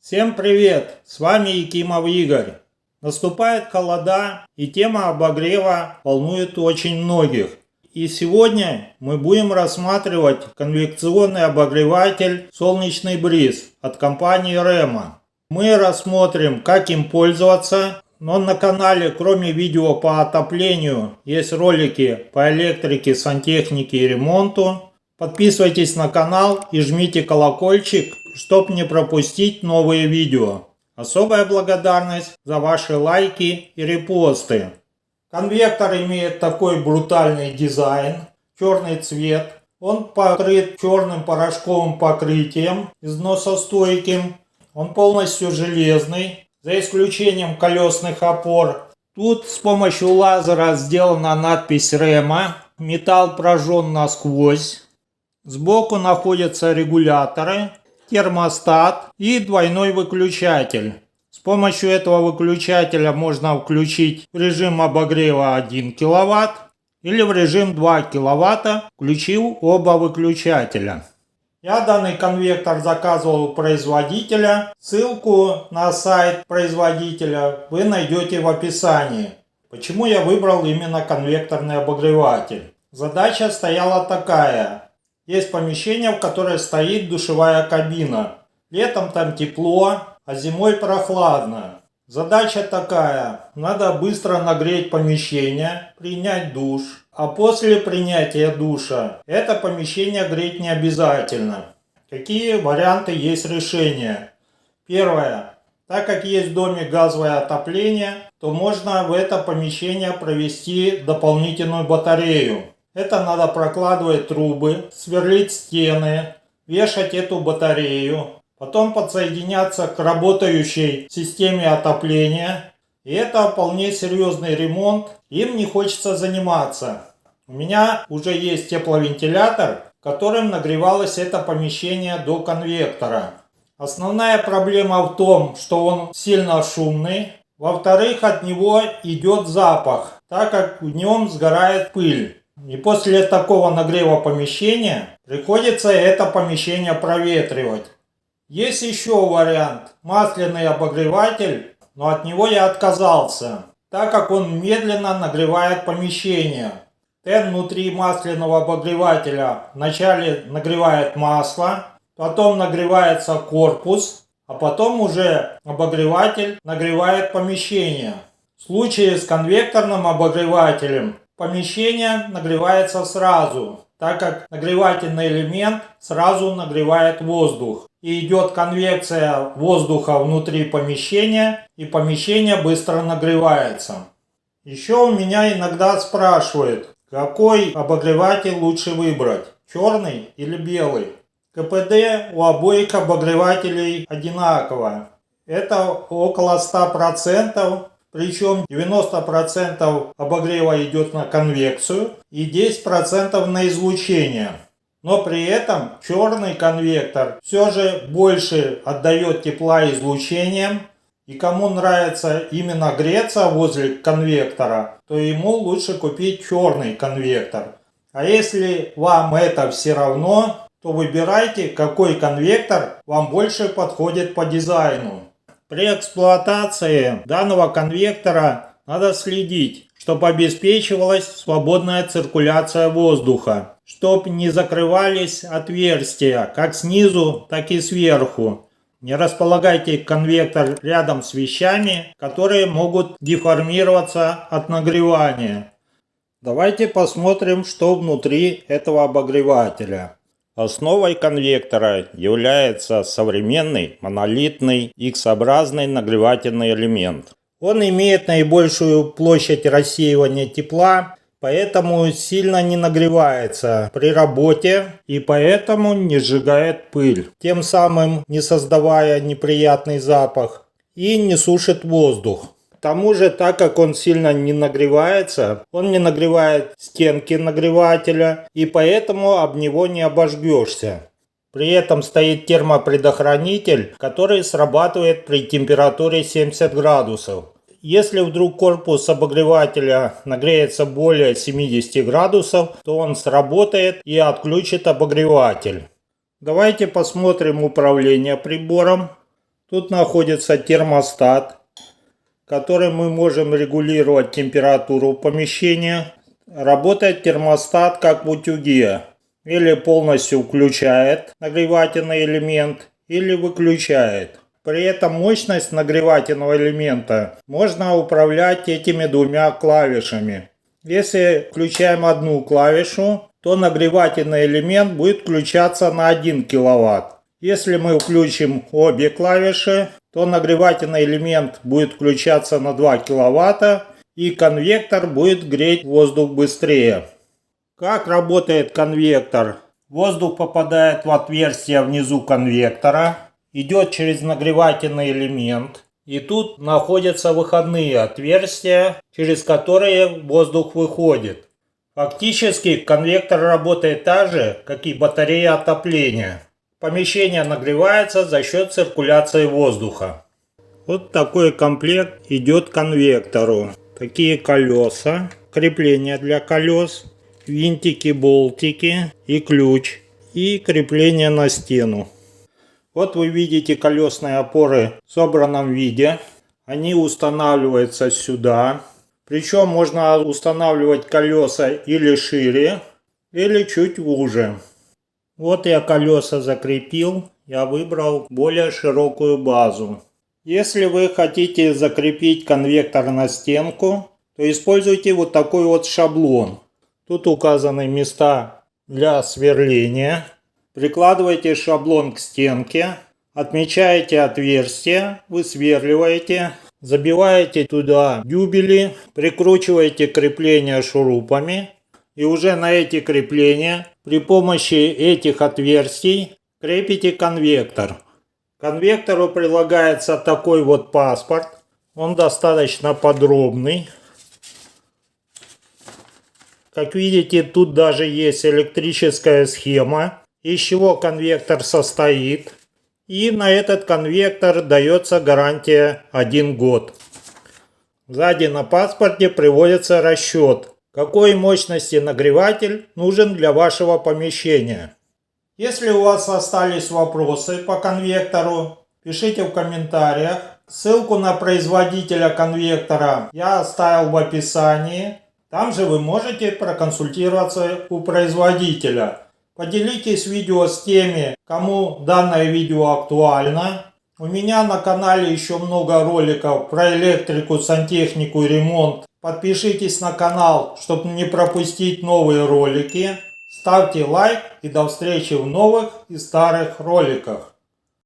Всем привет! С вами Якимов Игорь. Наступает холода, и тема обогрева волнует очень многих. И сегодня мы будем рассматривать конвекционный обогреватель «Солнечный бриз» от компании Rema. Мы рассмотрим, как им пользоваться, но на канале кроме видео по отоплению есть ролики по электрике, сантехнике и ремонту. Подписывайтесь на канал и жмите колокольчик, чтобы не пропустить новые видео. Особая благодарность за ваши лайки и репосты. Конвектор имеет такой брутальный дизайн, черный цвет. Он покрыт черным порошковым покрытием, износостойким. Он полностью железный, за исключением колесных опор. Тут с помощью лазера сделана надпись Rema. Металл прожжен насквозь. Сбоку находятся регуляторы, термостат и двойной выключатель. С помощью этого выключателя можно включить в режим обогрева 1 кВт или в режим 2 кВт, включив оба выключателя. Я данный конвектор заказывал у производителя. Ссылку на сайт производителя вы найдете в описании. Почему я выбрал именно конвекторный обогреватель? Задача стояла такая. Есть помещение, в котором стоит душевая кабина. Летом там тепло, а зимой прохладно. Задача такая. Надо быстро нагреть помещение, принять душ. А после принятия душа это помещение греть не обязательно. Какие варианты есть решения? Первое. Так как есть в доме газовое отопление, то можно в это помещение провести дополнительную батарею. Это надо прокладывать трубы, сверлить стены, вешать эту батарею, потом подсоединяться к работающей системе отопления. И это вполне серьезный ремонт, им не хочется заниматься. У меня уже есть тепловентилятор, которым нагревалось это помещение до конвектора. Основная проблема в том, что он сильно шумный. Во-вторых, от него идет запах, так как в нем сгорает пыль. И после такого нагрева помещения приходится это помещение проветривать. Есть еще вариант. Масляный обогреватель, но от него я отказался, так как он медленно нагревает помещение. Тен внутри масляного обогревателя вначале нагревает масло, потом нагревается корпус, а потом уже обогреватель нагревает помещение. В случае с конвекторным обогревателем помещение нагревается сразу, так как нагревательный элемент сразу нагревает воздух. И идет конвекция воздуха внутри помещения, и помещение быстро нагревается. Еще у меня иногда спрашивают, какой обогреватель лучше выбрать, черный или белый. КПД у обоих обогревателей одинаково. Это около 100%. Причем 90% обогрева идет на конвекцию и 10% на излучение. Но при этом черный конвектор все же больше отдает тепла излучением. И кому нравится именно греться возле конвектора, то ему лучше купить черный конвектор. А если вам это все равно, то выбирайте, какой конвектор вам больше подходит по дизайну. При эксплуатации данного конвектора надо следить, чтобы обеспечивалась свободная циркуляция воздуха, чтобы не закрывались отверстия как снизу, так и сверху. Не располагайте конвектор рядом с вещами, которые могут деформироваться от нагревания. Давайте посмотрим, что внутри этого обогревателя. Основой конвектора является современный монолитный X-образный нагревательный элемент. Он имеет наибольшую площадь рассеивания тепла, поэтому сильно не нагревается при работе и поэтому не сжигает пыль, тем самым не создавая неприятный запах и не сушит воздух. К тому же, так как он сильно не нагревается, он не нагревает стенки нагревателя, и поэтому об него не обожгешься. При этом стоит термопредохранитель, который срабатывает при температуре 70 градусов. Если вдруг корпус обогревателя нагреется более 70 градусов, то он сработает и отключит обогреватель. Давайте посмотрим управление прибором. Тут находится термостат, которым мы можем регулировать температуру помещения. Работает термостат как в утюге. Или полностью включает нагревательный элемент, или выключает. При этом мощность нагревательного элемента можно управлять этими двумя клавишами. Если включаем одну клавишу, то нагревательный элемент будет включаться на 1 киловатт. Если мы включим обе клавиши, то нагревательный элемент будет включаться на 2 киловатта и конвектор будет греть воздух быстрее. Как работает конвектор? Воздух попадает в отверстие внизу конвектора, идет через нагревательный элемент, и тут находятся выходные отверстия, через которые воздух выходит. Фактически конвектор работает так же, как и батарея отопления. Помещение нагревается за счет циркуляции воздуха. Вот такой комплект идет к конвектору. Такие колеса, крепления для колес, винтики, болтики и ключ. И крепление на стену. Вот вы видите колесные опоры в собранном виде. Они устанавливаются сюда. Причем можно устанавливать колеса или шире, или чуть уже. Вот я колеса закрепил. Я выбрал более широкую базу. Если вы хотите закрепить конвектор на стенку, то используйте вот такой вот шаблон. Тут указаны места для сверления. Прикладывайте шаблон к стенке, отмечаете отверстие, высверливаете, забиваете туда дюбели, прикручиваете крепления шурупами и уже на эти крепления при помощи этих отверстий крепите конвектор. К конвектору прилагается такой вот паспорт, он достаточно подробный. Как видите, тут даже есть электрическая схема, из чего конвектор состоит. И на этот конвектор дается гарантия 1 год. Сзади на паспорте приводится расчет, какой мощности нагреватель нужен для вашего помещения. Если у вас остались вопросы по конвектору, пишите в комментариях. Ссылку на производителя конвектора я оставил в описании. Там же вы можете проконсультироваться у производителя. Поделитесь видео с теми, кому данное видео актуально. У меня на канале еще много роликов про электрику, сантехнику и ремонт. Подпишитесь на канал, чтобы не пропустить новые ролики. Ставьте лайк и до встречи в новых и старых роликах.